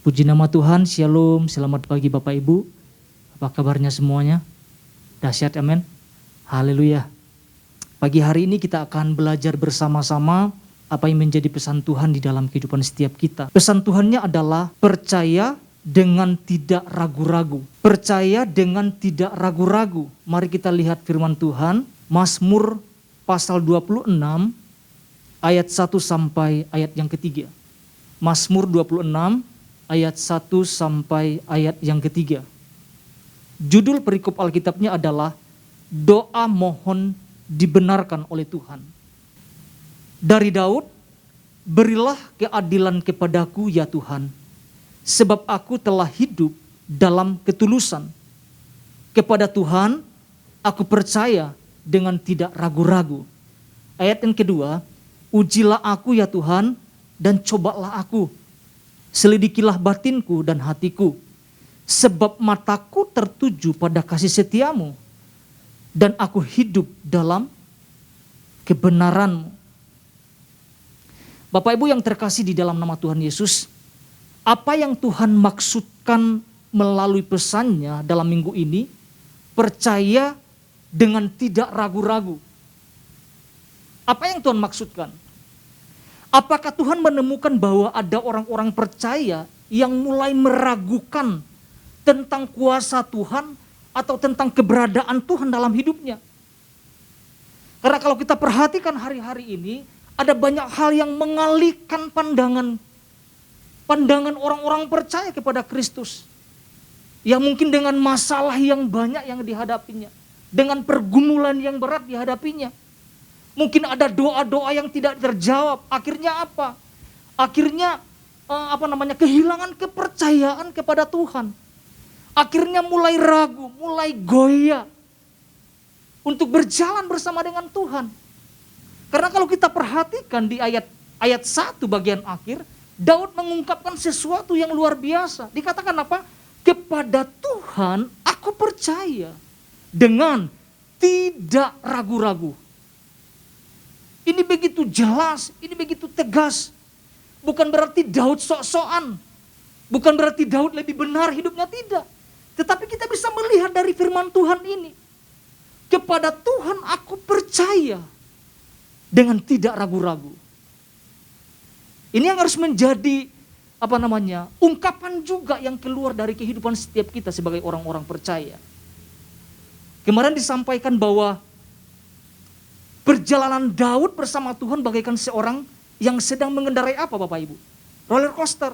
Puji nama Tuhan, Shalom, selamat pagi Bapak Ibu. Apa kabarnya semuanya? Dahsyat, amin. Haleluya. Pagi hari ini kita akan belajar bersama-sama apa yang menjadi pesan Tuhan di dalam kehidupan setiap kita. Pesan Tuhannya adalah percaya dengan tidak ragu-ragu. Percaya dengan tidak ragu-ragu. Mari kita lihat firman Tuhan, Mazmur pasal 26 ayat 1 sampai ayat yang ketiga. Mazmur 26 ayat 1 sampai ayat yang ketiga. Judul perikop Alkitabnya adalah doa mohon dibenarkan oleh Tuhan. Dari Daud, berilah keadilan kepadaku ya Tuhan, sebab aku telah hidup dalam ketulusan. Kepada Tuhan aku percaya dengan tidak ragu-ragu. Ayat yang kedua, ujilah aku ya Tuhan dan cobalah aku. Selidikilah batinku dan hatiku, sebab mataku tertuju pada kasih setiamu, dan aku hidup dalam kebenaranmu. Bapak Ibu yang terkasih di dalam nama Tuhan Yesus, apa yang Tuhan maksudkan melalui pesannya dalam minggu ini, percaya dengan tidak ragu-ragu. Apa yang Tuhan maksudkan? Apakah Tuhan menemukan bahwa ada orang-orang percaya yang mulai meragukan tentang kuasa Tuhan atau tentang keberadaan Tuhan dalam hidupnya? Karena kalau kita perhatikan hari-hari ini, ada banyak hal yang mengalihkan pandangan orang-orang percaya kepada Kristus. Yang mungkin dengan masalah yang banyak yang dihadapinya, dengan pergumulan yang berat dihadapinya. Mungkin ada doa-doa yang tidak terjawab. Akhirnya apa? Akhirnya kehilangan kepercayaan kepada Tuhan. Akhirnya mulai ragu, mulai goyah untuk berjalan bersama dengan Tuhan. Karena kalau kita perhatikan di ayat 1 bagian akhir, Daud mengungkapkan sesuatu yang luar biasa. Dikatakan apa? Kepada Tuhan aku percaya dengan tidak ragu-ragu. Ini begitu jelas, ini begitu tegas. Bukan berarti Daud sok-sokan. Bukan berarti Daud lebih benar hidupnya, tidak. Tetapi kita bisa melihat dari firman Tuhan ini. Kepada Tuhan aku percaya dengan tidak ragu-ragu. Ini yang harus menjadi ungkapan juga yang keluar dari kehidupan setiap kita sebagai orang-orang percaya. Kemarin disampaikan bahwa perjalanan Daud bersama Tuhan bagaikan seorang yang sedang mengendarai apa Bapak Ibu? Roller coaster.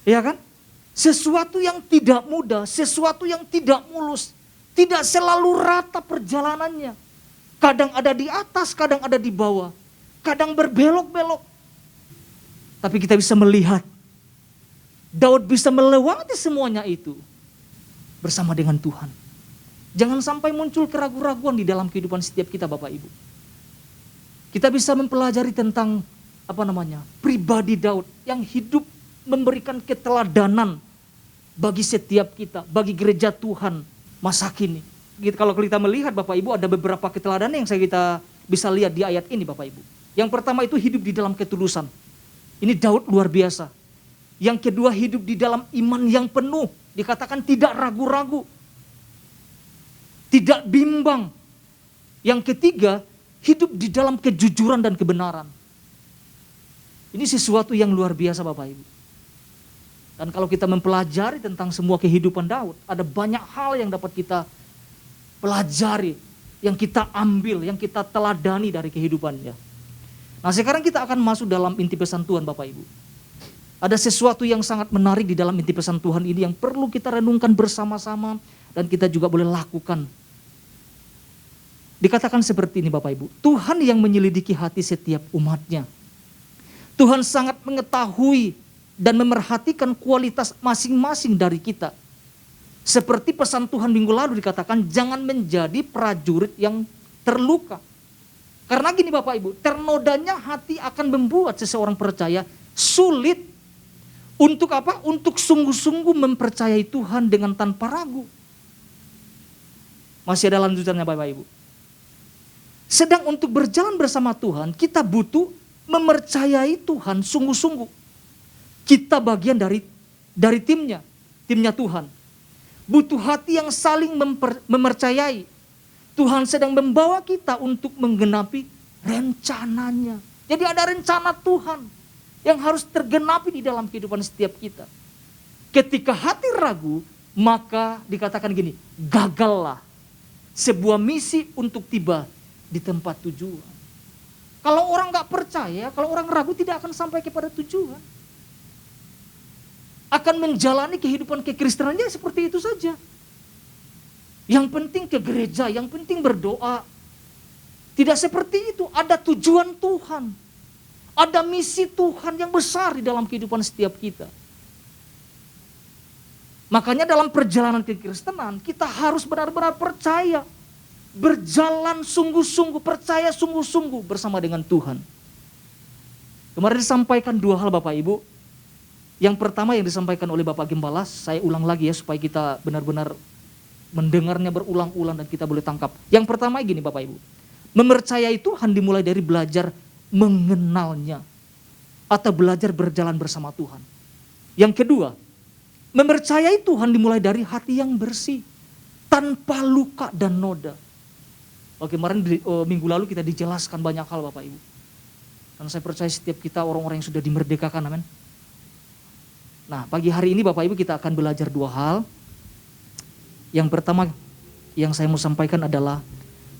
Iya kan? Sesuatu yang tidak mudah, sesuatu yang tidak mulus, tidak selalu rata perjalanannya. Kadang ada di atas, kadang ada di bawah, kadang berbelok-belok. Tapi kita bisa melihat Daud bisa melewati semuanya itu bersama dengan Tuhan. Jangan sampai muncul keraguan-raguan di dalam kehidupan setiap kita Bapak Ibu. Kita bisa mempelajari tentang pribadi Daud yang hidup memberikan keteladanan bagi setiap kita, bagi gereja Tuhan masa kini. Kalau kita melihat Bapak Ibu, ada beberapa keteladanan yang kita bisa lihat di ayat ini Bapak Ibu. Yang pertama itu hidup di dalam ketulusan. Ini Daud luar biasa. Yang kedua hidup di dalam iman yang penuh. Dikatakan tidak ragu-ragu. Tidak bimbang. Yang ketiga, hidup di dalam kejujuran dan kebenaran. Ini sesuatu yang luar biasa Bapak Ibu. Dan kalau kita mempelajari tentang semua kehidupan Daud, ada banyak hal yang dapat kita pelajari, yang kita ambil, yang kita teladani dari kehidupannya. Nah sekarang kita akan masuk dalam inti pesan Tuhan Bapak Ibu. Ada sesuatu yang sangat menarik di dalam inti pesan Tuhan ini yang perlu kita renungkan bersama-sama dan kita juga boleh lakukan. Dikatakan seperti ini Bapak Ibu, Tuhan yang menyelidiki hati setiap umatnya. Tuhan sangat mengetahui dan memerhatikan kualitas masing-masing dari kita. Seperti pesan Tuhan minggu lalu dikatakan, jangan menjadi prajurit yang terluka. Karena gini Bapak Ibu, ternodanya hati akan membuat seseorang percaya sulit untuk apa? Untuk sungguh-sungguh mempercayai Tuhan dengan tanpa ragu. Masih ada lanjutannya Bapak Ibu. Sedang untuk berjalan bersama Tuhan, kita butuh mempercayai Tuhan sungguh-sungguh. Kita bagian dari timnya Tuhan. Butuh hati yang saling mempercayai. Tuhan sedang membawa kita untuk menggenapi rencananya. Jadi ada rencana Tuhan yang harus tergenapi di dalam kehidupan setiap kita. Ketika hati ragu, maka dikatakan gini, gagallah sebuah misi untuk tiba di tempat tujuan. Kalau orang gak percaya, kalau orang ragu tidak akan sampai kepada tujuan. Akan menjalani kehidupan kekristenannya seperti itu saja. Yang penting ke gereja, yang penting berdoa. Tidak seperti itu, ada tujuan Tuhan. Ada misi Tuhan yang besar di dalam kehidupan setiap kita. Makanya dalam perjalanan kekristenan, kita harus benar-benar percaya. Berjalan sungguh-sungguh, percaya sungguh-sungguh bersama dengan Tuhan. Kemarin disampaikan dua hal Bapak Ibu. Yang pertama yang disampaikan oleh Bapak Gembala, saya ulang lagi ya supaya kita benar-benar mendengarnya berulang-ulang dan kita boleh tangkap. Yang pertama gini Bapak Ibu, mempercayai Tuhan dimulai dari belajar mengenalnya atau belajar berjalan bersama Tuhan. Yang kedua, mempercayai Tuhan dimulai dari hati yang bersih, tanpa luka dan noda. Oke, kemarin minggu lalu kita dijelaskan banyak hal Bapak Ibu. Karena saya percaya setiap kita orang-orang yang sudah dimerdekakan, amin. Nah, pagi hari ini Bapak Ibu kita akan belajar dua hal. Yang pertama yang saya mau sampaikan adalah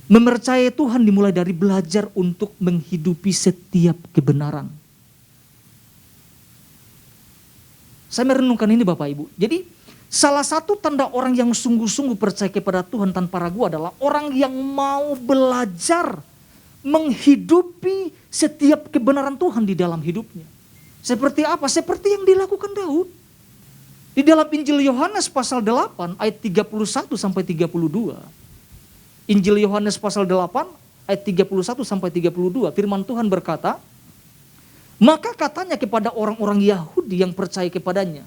mempercayai Tuhan dimulai dari belajar untuk menghidupi setiap kebenaran. Saya merenungkan ini Bapak Ibu. Jadi salah satu tanda orang yang sungguh-sungguh percaya kepada Tuhan tanpa ragu adalah orang yang mau belajar menghidupi setiap kebenaran Tuhan di dalam hidupnya. Seperti apa? Seperti yang dilakukan Daud. Di dalam Injil Yohanes pasal 8 ayat 31 sampai 32. Injil Yohanes pasal 8 ayat 31 sampai 32. Firman Tuhan berkata, maka katanya kepada orang-orang Yahudi yang percaya kepadanya,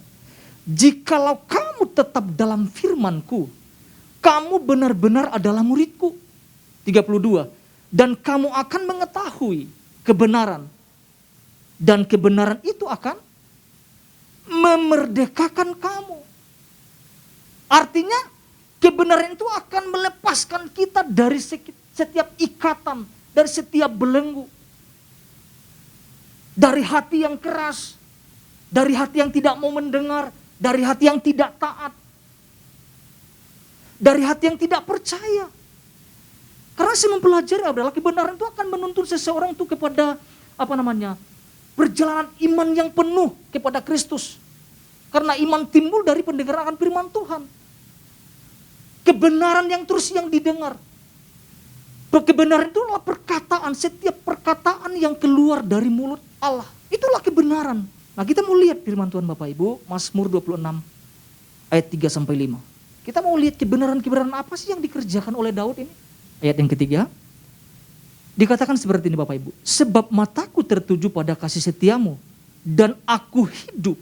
jikalau kamu tetap dalam firman-Ku, kamu benar-benar adalah murid-Ku. 32. Dan kamu akan mengetahui kebenaran. Dan kebenaran itu akan memerdekakan kamu. Artinya kebenaran itu akan melepaskan kita dari setiap ikatan, dari setiap belenggu. Dari hati yang keras, dari hati yang tidak mau mendengar, dari hati yang tidak taat, dari hati yang tidak percaya. Karena saya mempelajari adalah kebenaran itu akan menuntun seseorang itu kepada perjalanan iman yang penuh kepada Kristus. Karena iman timbul dari pendengaran firman Tuhan. Kebenaran yang terus yang didengar. Kebenaran itu adalah perkataan, setiap perkataan yang keluar dari mulut Allah. Itulah kebenaran. Nah kita mau lihat firman Tuhan Bapak Ibu, Mazmur 26 ayat 3 sampai 5. Kita mau lihat kebenaran-kebenaran apa sih yang dikerjakan oleh Daud ini. Ayat yang ketiga, dikatakan seperti ini Bapak Ibu. Sebab mataku tertuju pada kasih setiamu dan aku hidup.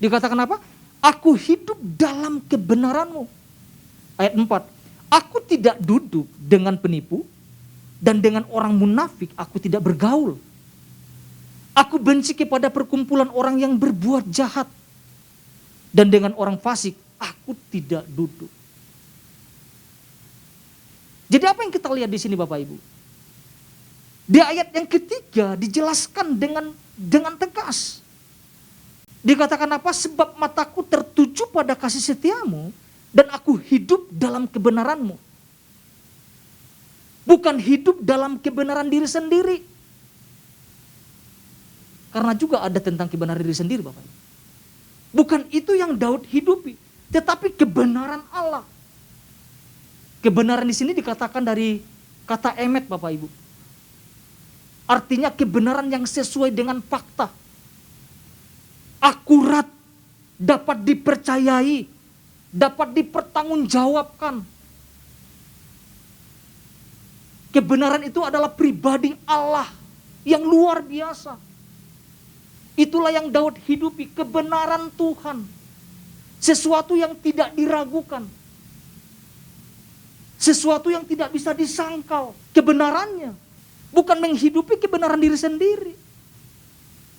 Dikatakan apa? Aku hidup dalam kebenaranmu. Ayat 4, aku tidak duduk dengan penipu dan dengan orang munafik aku tidak bergaul. Aku benci kepada perkumpulan orang yang berbuat jahat. Dan dengan orang fasik aku tidak duduk. Jadi apa yang kita lihat di sini Bapak Ibu? Di ayat yang ketiga dijelaskan dengan tegas. Dikatakan apa? Sebab mataku tertuju pada kasih setiamu dan aku hidup dalam kebenaranmu. Bukan hidup dalam kebenaran diri sendiri. Karena juga ada tentang kebenaran diri sendiri Bapak Ibu. Bukan itu yang Daud hidupi, tetapi kebenaran Allah. Kebenaran di sini dikatakan dari kata emet Bapak Ibu. Artinya kebenaran yang sesuai dengan fakta. Akurat, dapat dipercayai, dapat dipertanggungjawabkan. Kebenaran itu adalah pribadi Allah yang luar biasa. Itulah yang Daud hidupi, kebenaran Tuhan. Sesuatu yang tidak diragukan. Sesuatu yang tidak bisa disangkal kebenarannya. Bukan menghidupi kebenaran diri sendiri.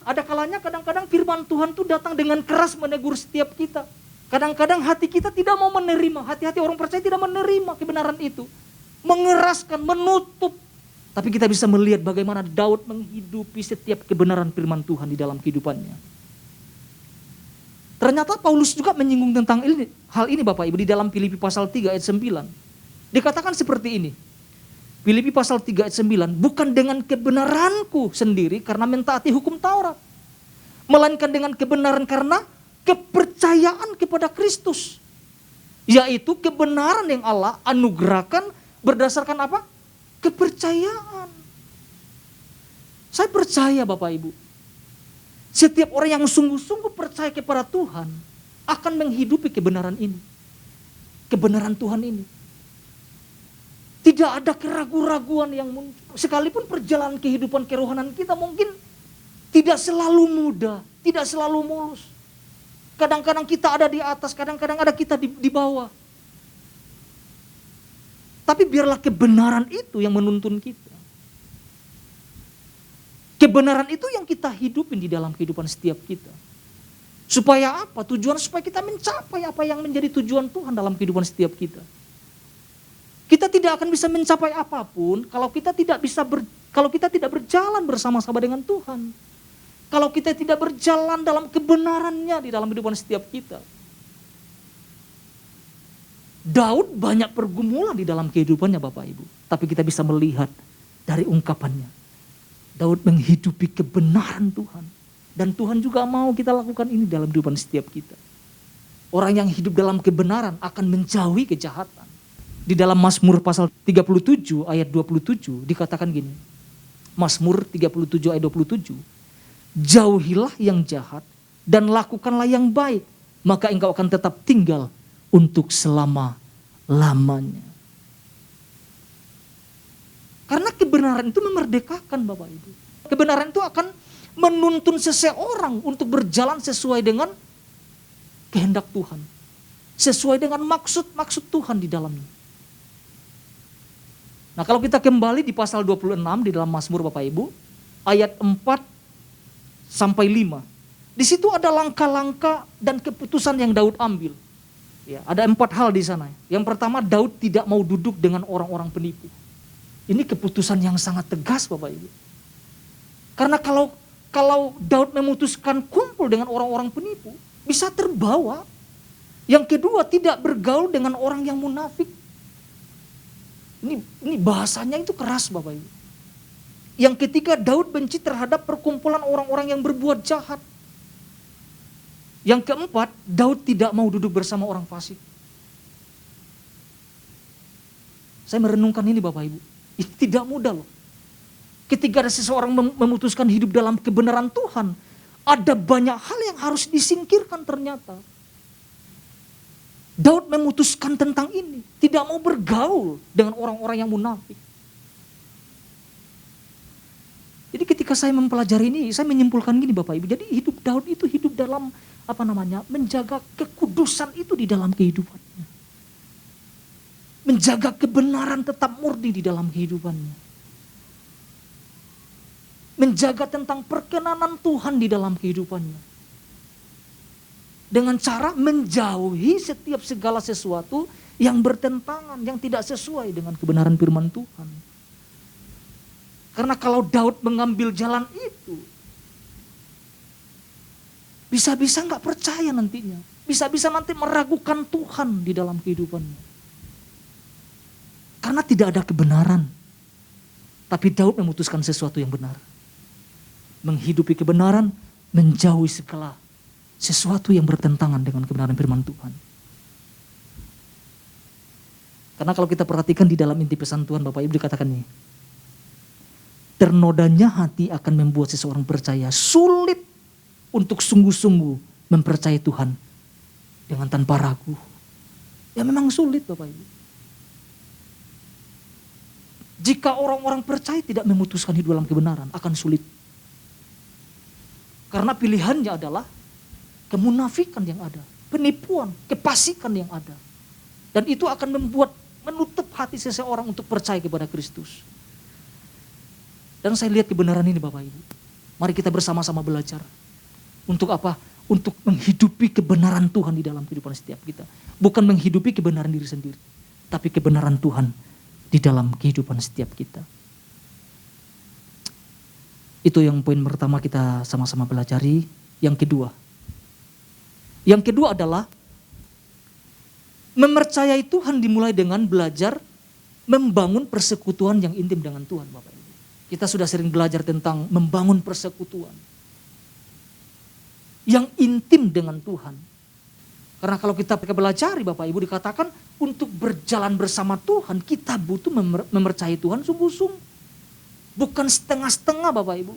Ada kalanya kadang-kadang firman Tuhan itu datang dengan keras menegur setiap kita. Kadang-kadang hati kita tidak mau menerima, hati-hati orang percaya tidak menerima kebenaran itu. Mengeraskan, menutup. Tapi kita bisa melihat bagaimana Daud menghidupi setiap kebenaran firman Tuhan di dalam kehidupannya. Ternyata Paulus juga menyinggung tentang hal ini Bapak Ibu di dalam Filipi pasal 3 ayat 9. Dikatakan seperti ini. Filipi pasal 3 ayat 9, bukan dengan kebenaranku sendiri karena mentaati hukum Taurat, melainkan dengan kebenaran karena kepercayaan kepada Kristus, yaitu kebenaran yang Allah anugerahkan berdasarkan apa? Kepercayaan. Saya percaya Bapak Ibu, setiap orang yang sungguh-sungguh percaya kepada Tuhan akan menghidupi kebenaran ini, kebenaran Tuhan ini. Tidak ada keraguan-raguan yang muncul. Sekalipun perjalanan kehidupan kerohanian kita mungkin tidak selalu mudah, tidak selalu mulus. Kadang-kadang kita ada di atas, kadang-kadang ada kita di bawah. Tapi biarlah kebenaran itu yang menuntun kita. Kebenaran itu yang kita hidupin di dalam kehidupan setiap kita. Supaya apa? Tujuan supaya kita mencapai apa yang menjadi tujuan Tuhan dalam kehidupan setiap kita. Kita tidak akan bisa mencapai apapun kalau kita tidak berjalan bersama-sama dengan Tuhan. Kalau kita tidak berjalan dalam kebenarannya di dalam kehidupan setiap kita. Daud banyak pergumulan di dalam kehidupannya Bapak Ibu. Tapi kita bisa melihat dari ungkapannya. Daud menghidupi kebenaran Tuhan. Dan Tuhan juga mau kita lakukan ini dalam kehidupan setiap kita. Orang yang hidup dalam kebenaran akan menjauhi kejahatan. Di dalam Mazmur pasal 37 ayat 27 dikatakan gini. Mazmur 37 ayat 27. Jauhilah yang jahat dan lakukanlah yang baik. Maka engkau akan tetap tinggal untuk selama-lamanya. Karena kebenaran itu memerdekakan Bapak Ibu. Kebenaran itu akan menuntun seseorang untuk berjalan sesuai dengan kehendak Tuhan. Sesuai dengan maksud Tuhan di dalamnya. Nah kalau kita kembali di pasal 26 di dalam Mazmur Bapak Ibu, ayat 4 sampai 5. Di situ ada langkah-langkah dan keputusan yang Daud ambil. Ya, ada 4 hal di sana. Yang pertama, Daud tidak mau duduk dengan orang-orang penipu. Ini keputusan yang sangat tegas Bapak Ibu. Karena kalau Daud memutuskan kumpul dengan orang-orang penipu, bisa terbawa. Yang kedua, tidak bergaul dengan orang yang munafik. Ini bahasanya itu keras Bapak Ibu. Yang ketiga, Daud benci terhadap perkumpulan orang-orang yang berbuat jahat. Yang keempat, Daud tidak mau duduk bersama orang fasik. Saya merenungkan ini Bapak Ibu. Ini tidak mudah loh. Ketika ada seseorang memutuskan hidup dalam kebenaran Tuhan, ada banyak hal yang harus disingkirkan ternyata. Daud memutuskan tentang ini. Tidak mau bergaul dengan orang-orang yang munafik. Jadi ketika saya mempelajari ini, saya menyimpulkan gini Bapak Ibu. Jadi hidup Daud itu hidup dalam menjaga kekudusan itu di dalam kehidupannya. Menjaga kebenaran tetap murni di dalam kehidupannya. Menjaga tentang perkenanan Tuhan di dalam kehidupannya. Dengan cara menjauhi setiap segala sesuatu yang bertentangan, yang tidak sesuai dengan kebenaran firman Tuhan. Karena kalau Daud mengambil jalan itu, bisa-bisa gak percaya nantinya. Bisa-bisa nanti meragukan Tuhan di dalam kehidupannya. Karena tidak ada kebenaran. Tapi Daud memutuskan sesuatu yang benar. Menghidupi kebenaran, menjauhi segala sesuatu yang bertentangan dengan kebenaran firman Tuhan. Karena kalau kita perhatikan di dalam inti pesan Tuhan Bapak Ibu dikatakan nih. Ternodanya hati akan membuat seseorang percaya sulit untuk sungguh-sungguh mempercayai Tuhan dengan tanpa ragu. Ya memang sulit Bapak Ibu. Jika orang-orang percaya tidak memutuskan hidup dalam kebenaran akan sulit. Karena pilihannya adalah kemunafikan yang ada, penipuan, kefasikan yang ada. Dan itu akan menutup hati seseorang untuk percaya kepada Kristus. Dan saya lihat kebenaran ini Bapak Ibu. Mari kita bersama-sama belajar. Untuk apa? Untuk menghidupi kebenaran Tuhan di dalam kehidupan setiap kita. Bukan menghidupi kebenaran diri sendiri, tapi kebenaran Tuhan di dalam kehidupan setiap kita. Itu yang poin pertama kita sama-sama pelajari. Yang kedua adalah mempercayai Tuhan dimulai dengan belajar membangun persekutuan yang intim dengan Tuhan, Bapak Ibu. Kita sudah sering belajar tentang membangun persekutuan yang intim dengan Tuhan. Karena kalau kita belajar, Bapak Ibu, dikatakan untuk berjalan bersama Tuhan, kita butuh mempercayai Tuhan sungguh-sungguh. Bukan setengah-setengah, Bapak Ibu.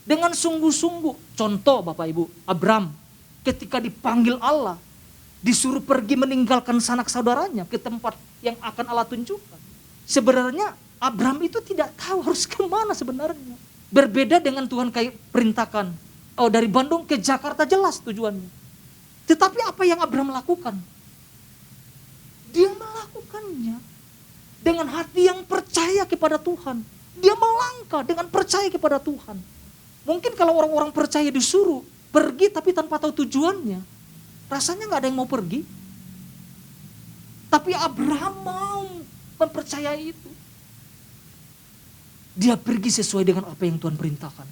Dengan sungguh-sungguh. Contoh, Bapak Ibu, Abram ketika dipanggil Allah, disuruh pergi meninggalkan sanak saudaranya ke tempat yang akan Allah tunjukkan. Sebenarnya Abram itu tidak tahu harus kemana sebenarnya. Berbeda dengan Tuhan kayak perintahkan. Oh, dari Bandung ke Jakarta jelas tujuannya. Tetapi apa yang Abram lakukan? Dia melakukannya dengan hati yang percaya kepada Tuhan. Dia melangkah dengan percaya kepada Tuhan. Mungkin kalau orang-orang percaya disuruh pergi tapi tanpa tahu tujuannya, rasanya gak ada yang mau pergi. Tapi Abraham mau mempercayai itu. Dia pergi sesuai dengan apa yang Tuhan perintahkan.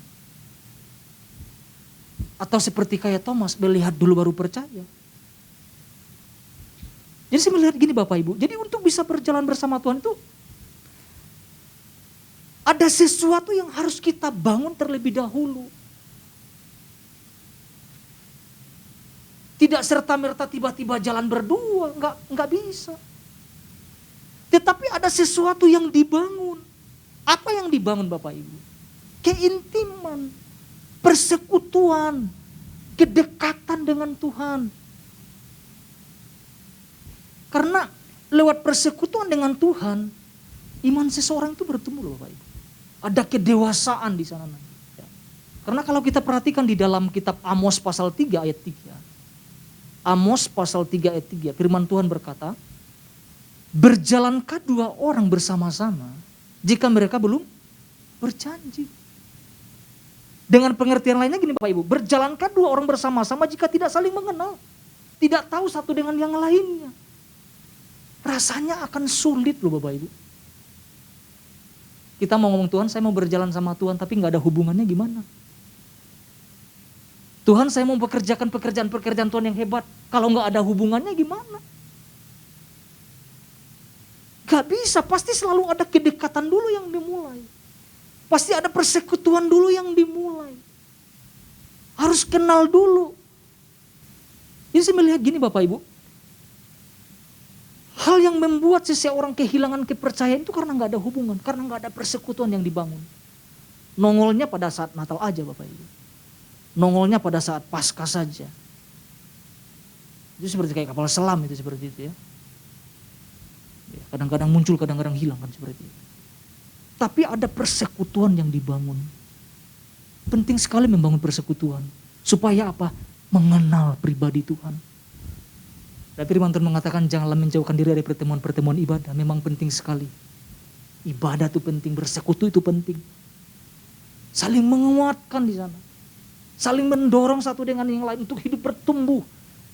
Atau seperti kayak Thomas, melihat dulu baru percaya. Jadi saya melihat gini Bapak Ibu, jadi untuk bisa berjalan bersama Tuhan itu ada sesuatu yang harus kita bangun terlebih dahulu. Tidak serta-merta tiba-tiba jalan berdua, enggak bisa. Tetapi ada sesuatu yang dibangun. Apa yang dibangun Bapak Ibu? Keintiman, persekutuan, kedekatan dengan Tuhan. Karena lewat persekutuan dengan Tuhan, iman seseorang itu bertumbuh Bapak Ibu. Ada kedewasaan di sana. Karena kalau kita perhatikan di dalam kitab Amos pasal 3 ayat 3. Amos pasal 3 ayat 3, firman Tuhan berkata, berjalankah dua orang bersama-sama jika mereka belum berjanji? Dengan pengertian lainnya gini Bapak Ibu, berjalankah dua orang bersama-sama jika tidak saling mengenal? Tidak tahu satu dengan yang lainnya. Rasanya akan sulit loh Bapak Ibu. Kita mau ngomong Tuhan, saya mau berjalan sama Tuhan tapi gak ada hubungannya gimana? Tuhan saya mau bekerjakan pekerjaan-pekerjaan Tuhan yang hebat. Kalau gak ada hubungannya gimana? Gak bisa, pasti selalu ada kedekatan dulu yang dimulai. Pasti ada persekutuan dulu yang dimulai. Harus kenal dulu. Jadi saya melihat gini Bapak Ibu. Hal yang membuat seseorang kehilangan kepercayaan itu karena gak ada hubungan. Karena gak ada persekutuan yang dibangun. Nongolnya pada saat Natal aja Bapak Ibu. Nongolnya pada saat Paskah saja. Itu seperti kayak kapal selam itu seperti itu ya. Kadang-kadang muncul, kadang-kadang hilang kan seperti itu. Tapi ada persekutuan yang dibangun. Penting sekali membangun persekutuan. Supaya apa? Mengenal pribadi Tuhan. Dan firman Tuhan mengatakan janganlah menjauhkan diri dari pertemuan-pertemuan ibadah. Memang penting sekali. Ibadah itu penting, bersekutu itu penting. Saling menguatkan di sana. Saling mendorong satu dengan yang lain untuk hidup bertumbuh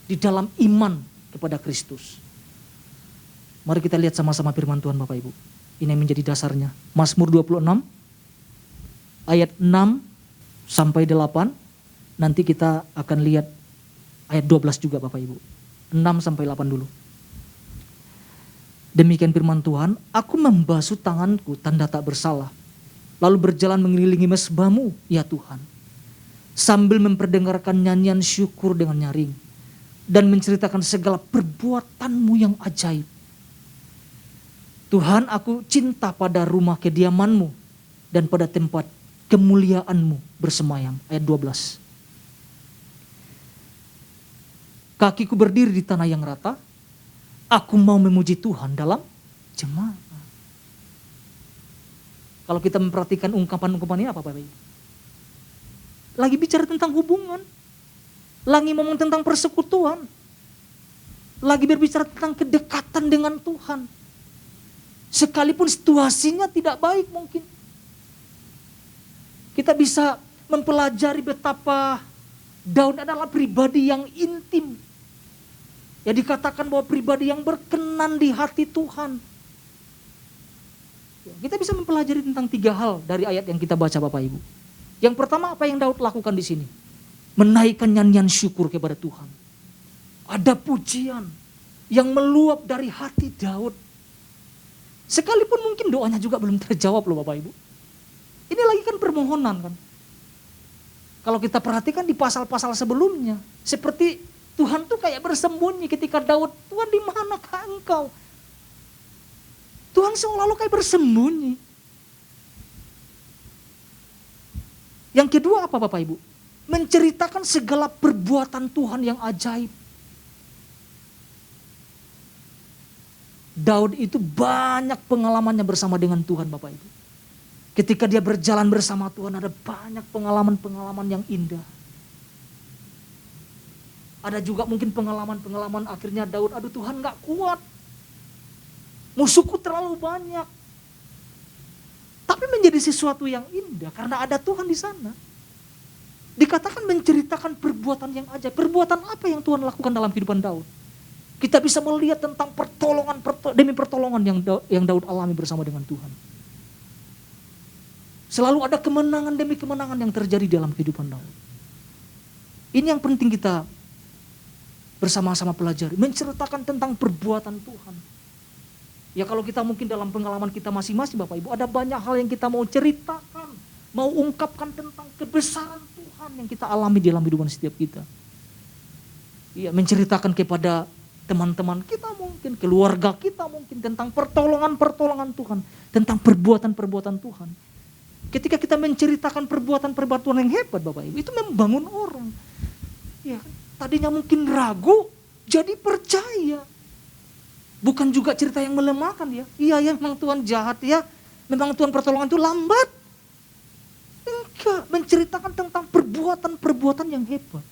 di dalam iman kepada Kristus. Mari kita lihat sama-sama firman Tuhan Bapak Ibu. Ini yang menjadi dasarnya. Mazmur 26 ayat 6 sampai 8. Nanti kita akan lihat ayat 12 juga Bapak Ibu. 6 sampai 8 dulu. Demikian firman Tuhan, aku membasuh tanganku tanda tak bersalah. Lalu berjalan mengelilingi mezbahmu ya Tuhan. Sambil memperdengarkan nyanyian syukur dengan nyaring. Dan menceritakan segala perbuatanmu yang ajaib. Tuhan, aku cinta pada rumah kediamanmu dan pada tempat kemuliaanmu bersemayam. Ayat 12. Kakiku berdiri di tanah yang rata, aku mau memuji Tuhan dalam jemaat. Kalau kita memperhatikan ungkapan-ungkapan ini apa Bapak Ibu? Lagi bicara tentang hubungan. Lagi ngomong tentang persekutuan. Lagi berbicara tentang kedekatan dengan Tuhan. Sekalipun situasinya tidak baik mungkin. Kita bisa mempelajari betapa Daud adalah pribadi yang intim. Ya dikatakan bahwa pribadi yang berkenan di hati Tuhan. Ya, kita bisa mempelajari tentang 3 hal dari ayat yang kita baca Bapak Ibu. Yang pertama apa yang Daud lakukan di sini? Menaikkan nyanyian syukur kepada Tuhan. Ada pujian yang meluap dari hati Daud. Sekalipun mungkin doanya juga belum terjawab loh Bapak Ibu. Ini lagi kan permohonan kan. Kalau kita perhatikan di pasal-pasal sebelumnya. Seperti Tuhan tuh kayak bersembunyi ketika Daud, Tuhan di manakah engkau? Tuhan selalu kayak bersembunyi. Yang kedua apa Bapak Ibu? Menceritakan segala perbuatan Tuhan yang ajaib. Daud itu banyak pengalamannya bersama dengan Tuhan Bapak Ibu. Ketika dia berjalan bersama Tuhan ada banyak pengalaman-pengalaman yang indah. Ada juga mungkin pengalaman-pengalaman akhirnya Daud, aduh Tuhan gak kuat. Musuhku terlalu banyak. Tapi menjadi sesuatu yang indah karena ada Tuhan di sana. Dikatakan menceritakan perbuatan yang ajaib. Perbuatan apa yang Tuhan lakukan dalam kehidupan Daud? Kita bisa melihat tentang pertolongan demi pertolongan yang Daud alami bersama dengan Tuhan. Selalu ada kemenangan demi kemenangan yang terjadi dalam kehidupan Daud. Ini yang penting kita bersama-sama pelajari. Menceritakan tentang perbuatan Tuhan. Ya kalau kita mungkin dalam pengalaman kita masing-masing Bapak Ibu. Ada banyak hal yang kita mau ceritakan. Mau ungkapkan tentang kebesaran Tuhan yang kita alami dalam kehidupan setiap kita. Ya, menceritakan kepada teman-teman kita mungkin, keluarga kita mungkin tentang pertolongan-pertolongan Tuhan, tentang perbuatan-perbuatan Tuhan. Ketika kita menceritakan perbuatan-perbuatan Tuhan yang hebat Bapak Ibu, itu membangun orang. Ya, tadinya mungkin ragu, jadi percaya. Bukan juga cerita yang melemahkan ya. Iya ya memang Tuhan jahat ya, memang Tuhan pertolongan itu lambat. Enggak, menceritakan tentang perbuatan-perbuatan yang hebat.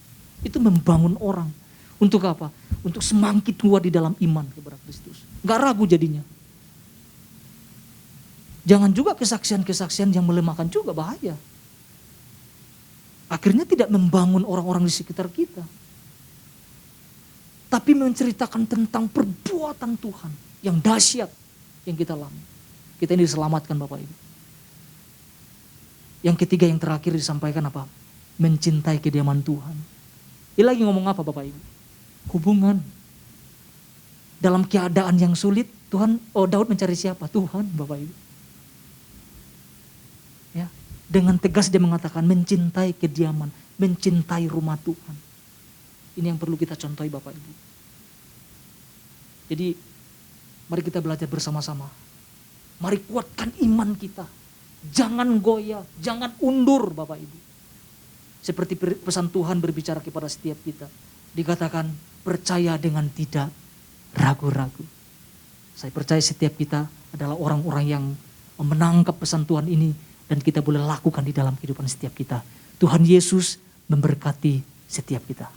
Itu membangun orang. Untuk apa? Untuk semakin kuat di dalam iman kepada Kristus. Gak ragu jadinya. Jangan juga kesaksian-kesaksian yang melemahkan juga bahaya. Akhirnya tidak membangun orang-orang di sekitar kita. Tapi menceritakan tentang perbuatan Tuhan yang dahsyat yang kita alami. Kita ini diselamatkan Bapak Ibu. Yang ketiga yang terakhir disampaikan apa? Mencintai kediaman Tuhan. Ini lagi ngomong apa Bapak Ibu? Hubungan. Dalam keadaan yang sulit, Daud mencari siapa? Tuhan, Bapak Ibu. Ya, dengan tegas dia mengatakan mencintai kediaman, mencintai rumah Tuhan. Ini yang perlu kita contohi Bapak Ibu. Jadi, mari kita belajar bersama-sama. Mari kuatkan iman kita. Jangan goyah, jangan undur Bapak Ibu. Seperti pesan Tuhan berbicara kepada setiap kita. Dikatakan percaya dengan tidak ragu-ragu. Saya percaya setiap kita adalah orang-orang yang menangkap pesan Tuhan ini dan kita boleh lakukan di dalam kehidupan setiap kita. Tuhan Yesus memberkati setiap kita.